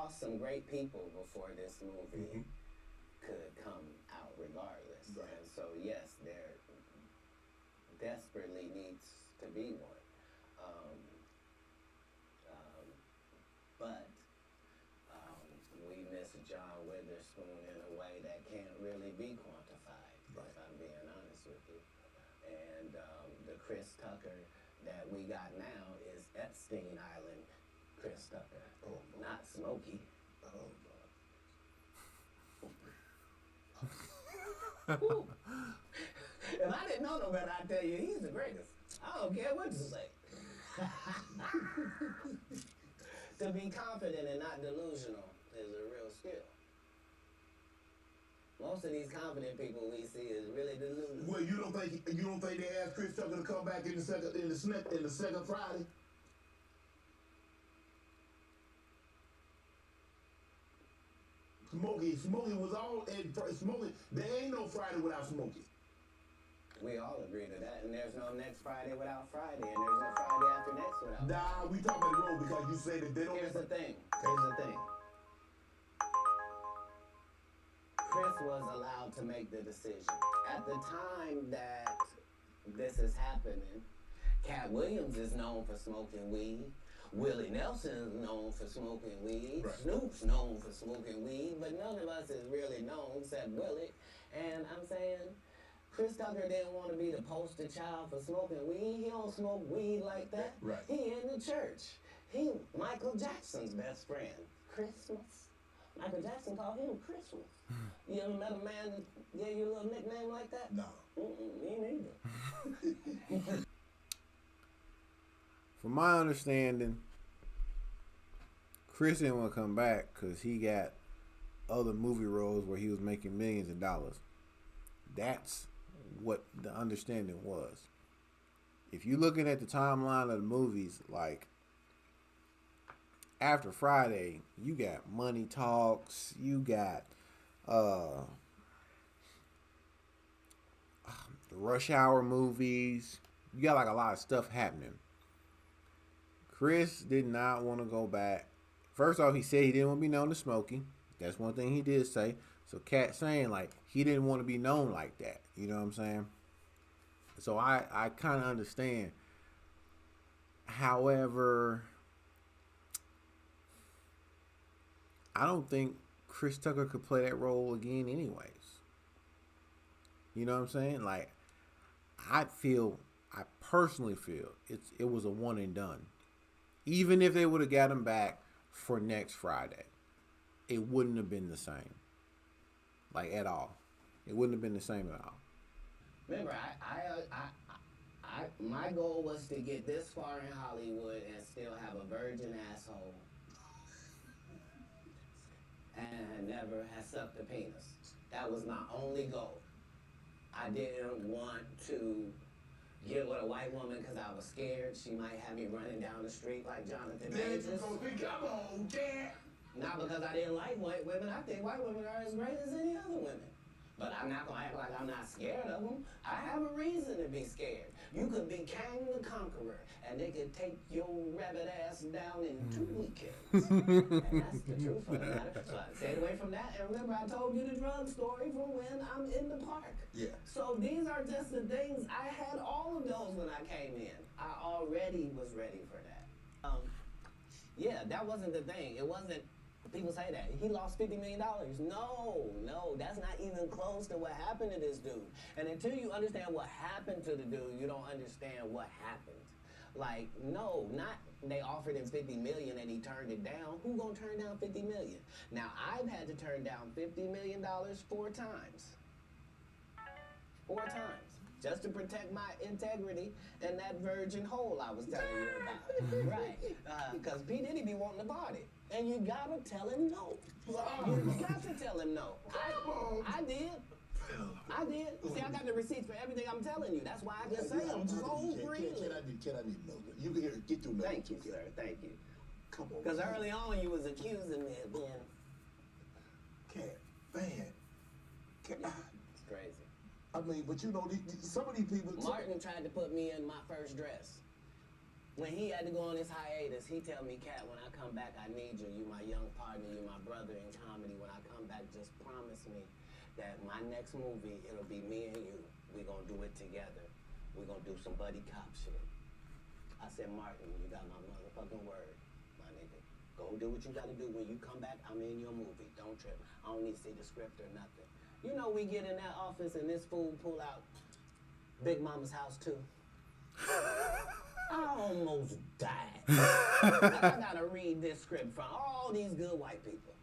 lost some great people before this movie could come out regardless. Right. And so, yes, there desperately needs to be one. But we miss John Witherspoon in a way that can't really be quantified, Right. if I'm being honest with you. And the Chris Tucker that we got now is Epstein Island Chris Tucker, not Smokey. Woo. If I didn't know no better, I'd tell you he's the greatest. I don't care what you say. To be confident and not delusional is a real skill. Most of these confident people we see is really delusional. Well, you don't think they asked Chris Tucker to come back in the second Friday? Smokey was all in Smokey. There ain't no Friday without Smokey. We all agree to that, and there's no next Friday without Friday, and there's no Friday after next without Friday. Nah, we talking about the road because you say that they don't. Here's the thing. Chris was allowed to make the decision. At the time that this is happening, Katt Williams is known for smoking weed. Willie Nelson is known for smoking weed. Right. Snoop's known for smoking weed, but none of us is really known except Willie. And I'm saying, Chris Tucker didn't want to be the poster child for smoking weed. He don't smoke weed like that. Right. He in the church. He Michael Jackson's best friend. Christmas. Michael Jackson called him Christmas. You ever met a man that gave you a little nickname like that? No. Me neither. From my understanding, Chris didn't want to come back because he got other movie roles where he was making millions of dollars. That's what the understanding was. If you're looking at the timeline of the movies, like after Friday, you got Money Talks, you got the Rush Hour movies, you got like a lot of stuff happening. Chris did not want to go back. First off, he said he didn't want to be known as smoking. That's one thing he did say. So Katt saying like he didn't want to be known like that. You know what I'm saying? So I kind of understand. However, I don't think Chris Tucker could play that role again anyways. You know what I'm saying? Like, I personally feel it was a one and done. Even if they would have got him back for next Friday, it wouldn't have been the same. Like, at all. It wouldn't have been the same at all. Remember, my goal was to get this far in Hollywood and still have a virgin asshole and never have sucked a penis. That was my only goal. I didn't want to get with a white woman because I was scared she might have me running down the street like Jonathan Majors. Come on, Katt. Not because I didn't like white women. I think white women are as great as any other women. But I'm not going to act like I'm not scared of them. I have a reason to be scared. You could be Kang the Conqueror, and they could take your rabbit ass down in 2 weekends. And that's the truth of the matter. So I stayed away from that. And remember, I told you the drug story from when I'm in the park. Yeah. So these are just the things. I had all of those when I came in. I already was ready for that. Yeah, that wasn't the thing. It wasn't. People say that. He lost $50 million. No, that's not even close to what happened to this dude. And until you understand what happened to the dude, you don't understand what happened. Like, no, not they offered him $50 million and he turned it down. Who gonna turn down $50 million? Now, I've had to turn down $50 million 4 times. 4 times. Just to protect my integrity and that virgin hole I was telling you about. Right. Because P. Diddy be wanting to party. And you gotta tell him no. You got to tell him no. I did. See, I got the receipts for everything I'm telling you. That's why I can say them so freely. Can I need to know? You can hear, get through that. Thank you, sir. Thank you. Come on. Because early on you was accusing me of being... Katt, man. It's crazy. I mean, but you know, some of these people... Martin tried to put me in my first dress. When he had to go on his hiatus, he tell me, Katt, when I come back, I need you. You my young partner. You my brother in comedy. When I come back, just promise me that my next movie, it'll be me and you. We gonna do it together. We gonna do some buddy cop shit. I said, Martin, you got my motherfucking word, my nigga. Go do what you gotta do. When you come back, I'm in your movie. Don't trip. I don't need to see the script or nothing. You know, we get in that office and this fool pull out Big Mama's House 2. I almost died. I gotta read this script from all these good white people.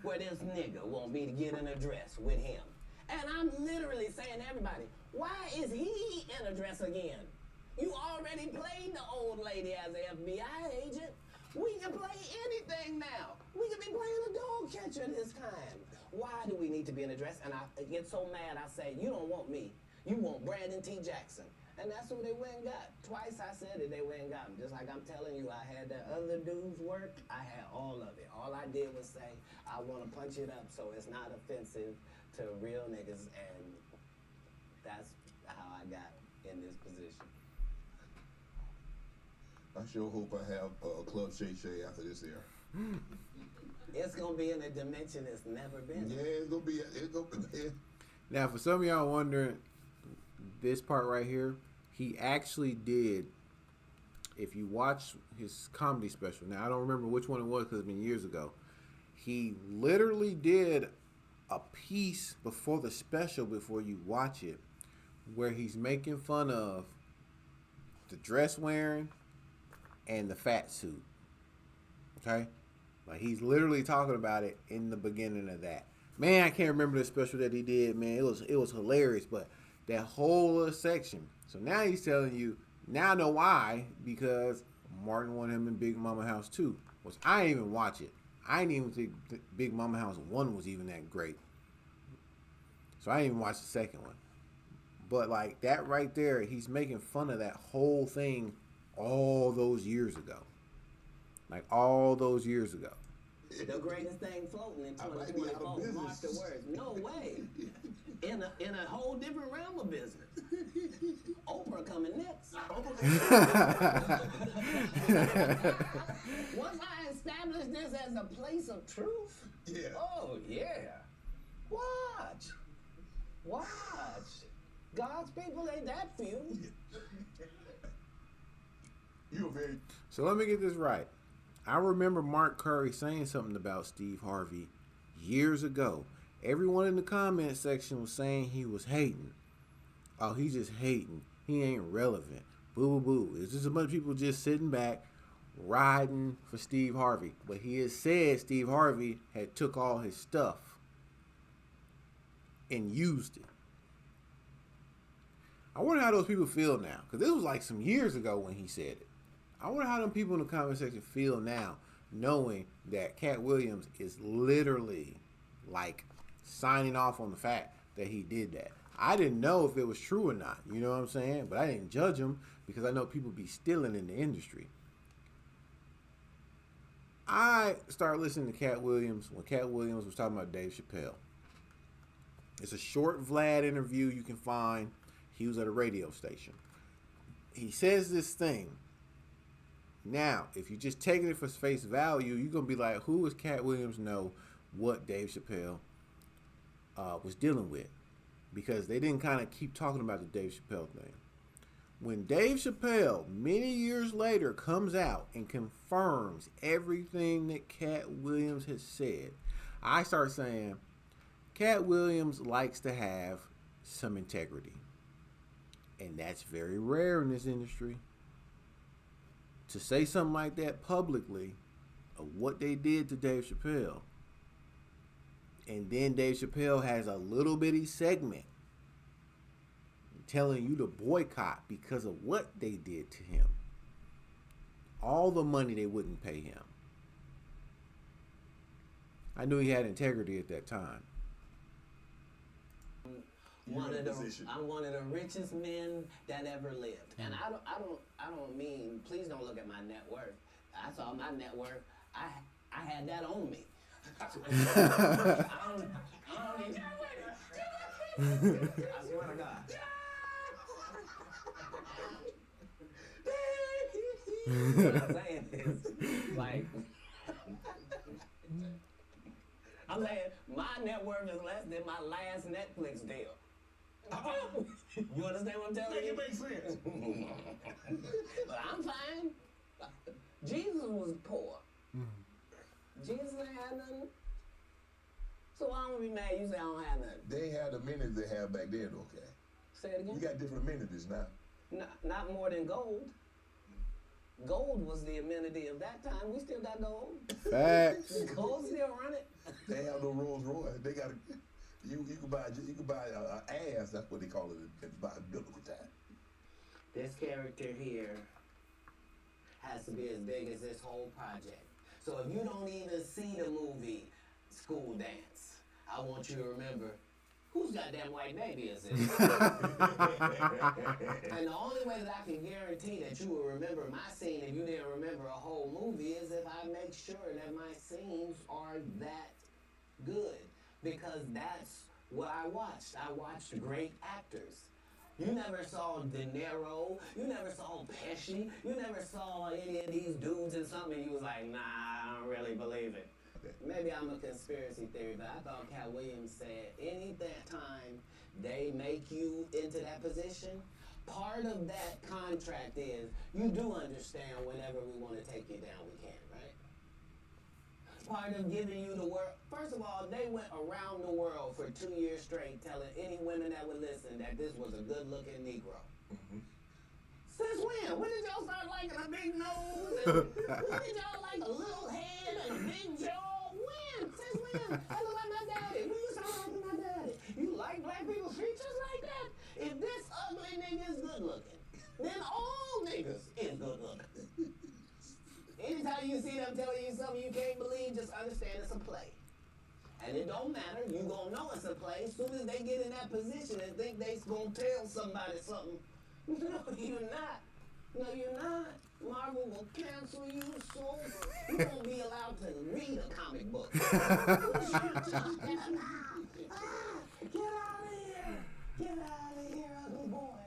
Where this nigga want me to get in a dress with him. And I'm literally saying to everybody, why is he in a dress again? You already played the old lady as an FBI agent. We can play anything now. We can be playing a dog catcher this time. Why do we need to be in a dress? And I get so mad, I say, you don't want me. You want Brandon T. Jackson. And that's who they went and got. Twice I said it, they went and got him. Just like I'm telling you, I had that other dude's work. I had all of it. All I did was say, I want to punch it up so it's not offensive to real niggas. And that's how I got in this position. I sure hope I have Club Shay Shay after this year. It's going to be in a dimension it's never been. Yeah, it's gonna be. Yeah. Now, for some of y'all wondering, this part right here, he actually did. If you watch his comedy special, now I don't remember which one it was because it's been years ago. He literally did a piece before the special, before you watch it, where he's making fun of the dress wearing and the fat suit. Okay? Like, he's literally talking about it in the beginning of that. Man, I can't remember the special that he did, man. It was hilarious, but that whole little section. So now he's telling you, now I know why, because Martin wanted him in Big Mama House 2, which I didn't even watch it. I didn't even think Big Mama House 1 was even that great. So I didn't even watch the second one. But like that right there, he's making fun of that whole thing all those years ago. Like all those years ago. The greatest thing floating in 2024. Mark the words. No way. In a whole different realm of business. Oprah coming next. Once I establish this as a place of truth. Yeah. Oh yeah. Watch. God's people ain't that few. You're very. So let me get this right. I remember Mark Curry saying something about Steve Harvey years ago. Everyone in the comment section was saying he was hating. Oh, he's just hating. He ain't relevant. Boo, boo, boo. It's just a bunch of people just sitting back, riding for Steve Harvey. But he has said Steve Harvey had took all his stuff and used it. I wonder how those people feel now. Because this was like some years ago when he said it. I wonder how them people in the comment section feel now, knowing that Katt Williams is literally like signing off on the fact that he did that. I didn't know if it was true or not, you know what I'm saying? But I didn't judge him because I know people be stealing in the industry. I started listening to Katt Williams when Katt Williams was talking about Dave Chappelle. It's a short Vlad interview you can find. He was at a radio station. He says this thing. Now, if you just taking it for face value, you're going to be like, who does Katt Williams know what Dave Chappelle was dealing with? Because they didn't kind of keep talking about the Dave Chappelle thing. When Dave Chappelle, many years later, comes out and confirms everything that Katt Williams has said, I start saying, Katt Williams likes to have some integrity. And that's very rare in this industry. To say something like that publicly of what they did to Dave Chappelle, and then Dave Chappelle has a little bitty segment telling you to boycott because of what they did to him. All the money they wouldn't pay him. I knew he had integrity at that time. I'm one of the richest men that ever lived, and I don't mean. Please don't look at my net worth. I saw my net worth. I had that on me. I swear to God. What I'm saying is, like, I'm saying my net worth is less than my last Netflix deal. You understand what I'm telling Make you? it make sense. But I'm fine. Jesus was poor. Jesus ain't had nothing. So why don't we be mad? You say I don't have nothing. They ain't had the amenities they had back then, okay? Say it again. You got different amenities now. Not more than gold. Gold was the amenity of that time. We still got gold. Facts. Gold still running. They have no Rolls Royce. They got you can buy a ass. That's what they call it by biblical time. This character here has to be as big as this whole project. So if you don't even see the movie School Dance, I want you to remember whose goddamn white baby is this? And the only way that I can guarantee that you will remember my scene if you didn't remember a whole movie is if I make sure that my scenes are that good. Because that's what I watched. I watched great actors. You never saw De Niro. You never saw Pesci. You never saw any of these dudes in something and you was like, nah, I don't really believe it. Maybe I'm a conspiracy theory, but I thought Katt Williams said any that time they make you into that position, part of that contract is you do understand whenever we want to take you down, we can, right? Part of giving you the world. First of all, they went around the world for 2 years straight telling any women that would listen that this was a good-looking Negro. Mm-hmm. Since when? When did y'all start liking a big nose? And when did y'all like a little head and a big jaw? When? Since when? I look like my daddy. When you start liking my daddy? You like black people's features like that? If this ugly nigga is good looking, then all niggas is good looking. Anytime you see them telling you something you can't believe, just understand it's a play. And it don't matter. You gonna know it's a play as soon as they get in that position and think they's gonna tell somebody something. No, you're not. No, you're not. Marvel will cancel you, so you won't be allowed to read a comic book. What you talking about? Get out of here. Get out of here, ugly boy.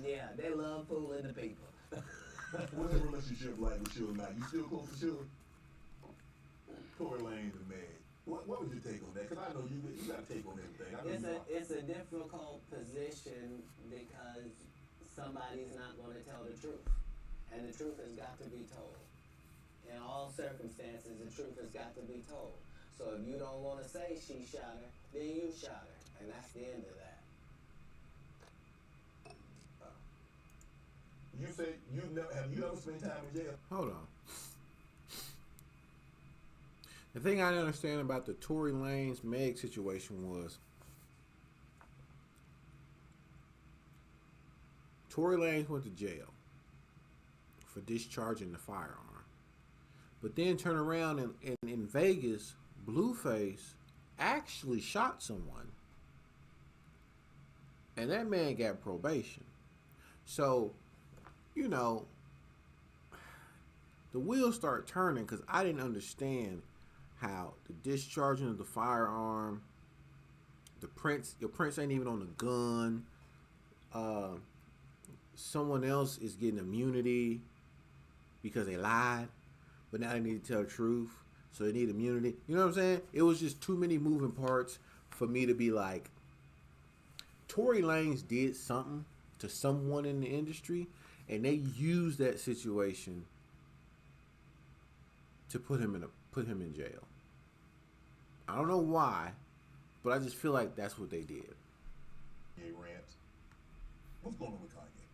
Yeah, they love fooling the people. What's your relationship like with Suge now? You still close to Suge? Tory Lanez and Meg. What was your take on that? Because I know you got a take on everything. It's a difficult position because somebody's not going to tell the truth. And the truth has got to be told. In all circumstances, the truth has got to be told. So if you don't want to say she shot her, then you shot her. And that's the end of that. You say have you ever spent time in jail? Hold on. The thing I didn't understand about the Tory Lanez Meg situation was Tory Lanez went to jail for discharging the firearm. But then turn around and in Vegas, Blueface actually shot someone. And that man got probation. So, you know, the wheels start turning because I didn't understand how the discharging of the firearm, your prints ain't even on the gun. Someone else is getting immunity because they lied, but now they need to tell the truth, so they need immunity. You know what I'm saying? It was just too many moving parts for me to be like, Tory Lanez did something to someone in the industry, and they used that situation to put him in jail. I don't know why, but I just feel like that's what they did. Kanye rants. What's going on with Kanye?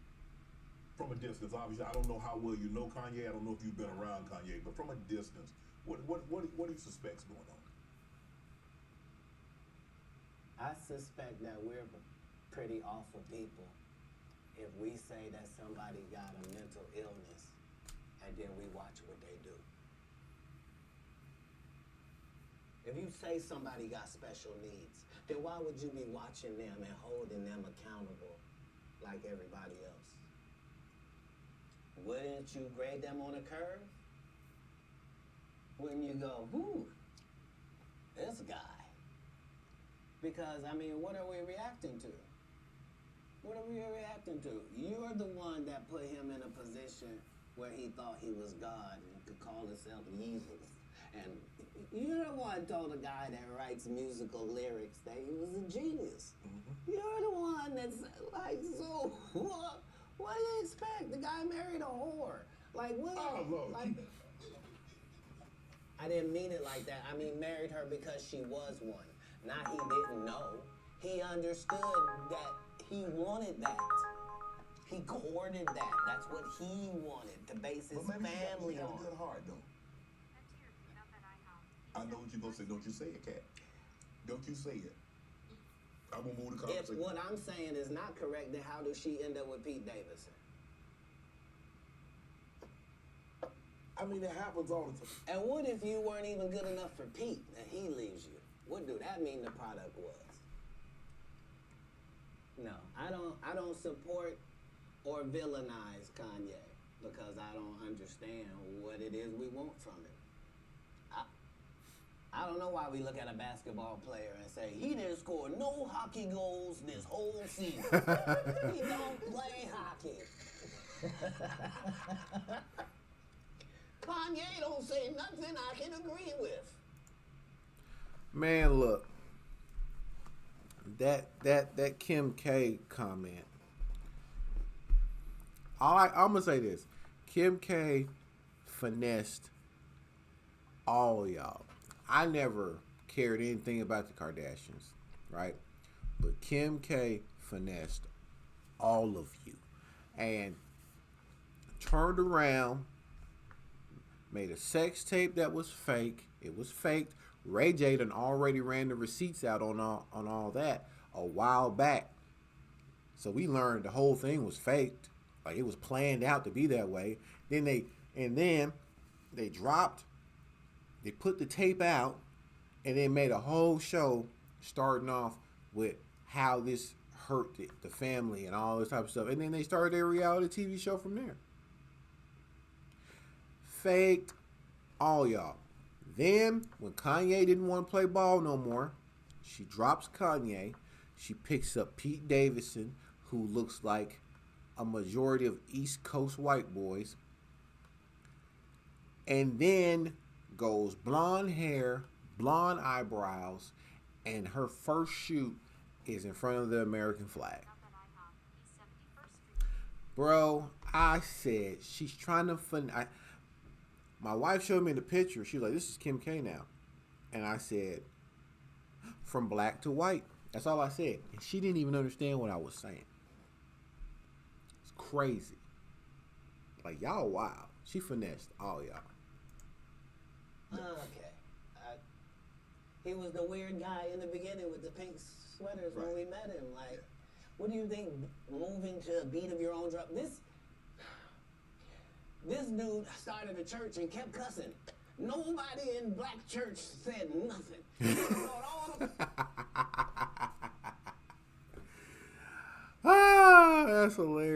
From a distance, obviously, I don't know how well you know Kanye. I don't know if you've been around Kanye, but from a distance, what do you suspect's going on? I suspect that we're pretty awful people if we say that somebody got a mental illness and then we watch what they do. If you say somebody got special needs, then why would you be watching them and holding them accountable like everybody else? Wouldn't you grade them on a curve? Wouldn't you go, whoo, this guy? Because, I mean, what are we reacting to? What are we reacting to? You're the one that put him in a position where he thought he was God and could call himself Jesus. And you're the one told a guy that writes musical lyrics that he was a genius. Mm-hmm. You're the one that's like, so what do you expect? The guy married a whore. Like, what? Oh, Lord. Like, I didn't mean it like that. I mean, married her because she was one. Not he didn't know. He understood that he wanted that. He courted that. That's what he wanted, to base his family he got on. a good heart, though. I know what you're going to say. Don't you say it, Katt. Don't you say it. I'm going to move the conversation. If what I'm saying is not correct, then how does she end up with Pete Davidson? I mean, it happens all the time. And what if you weren't even good enough for Pete and he leaves you? What do that mean the product was? No, I don't support or villainize Kanye because I don't understand what it is we want from him. I don't know why we look at a basketball player and say, he didn't score no hockey goals this whole season. He don't play hockey. Kanye don't say nothing I can agree with. Man, look. That Kim K comment. I'm gonna say this. Kim K finessed all y'all. I never cared anything about the Kardashians, right? But Kim K finessed all of you. And turned around, made a sex tape that was fake. It was faked. Ray J done already ran the receipts out on all that a while back. So we learned the whole thing was faked. Like, it was planned out to be that way. Then they put the tape out and then made a whole show starting off with how this hurt the family and all this type of stuff. And then they started their reality TV show from there. Faked all y'all. Then, when Kanye didn't want to play ball no more, she drops Kanye. She picks up Pete Davidson, who looks like a majority of East Coast white boys. And then goes blonde hair, blonde eyebrows, and her first shoot is in front of the American flag. Bro, I said, she's trying to my wife showed me the picture. She was like, this is Kim K now. And I said, from black to white. That's all I said. And she didn't even understand what I was saying. It's crazy. Like, y'all wild. She finessed all y'all. Okay. He was the weird guy in the beginning with the pink sweaters when we met him. Like, what do you think moving to a beat of your own drum? This dude started a church and kept cussing. Nobody in black church said nothing. Ah, that's hilarious.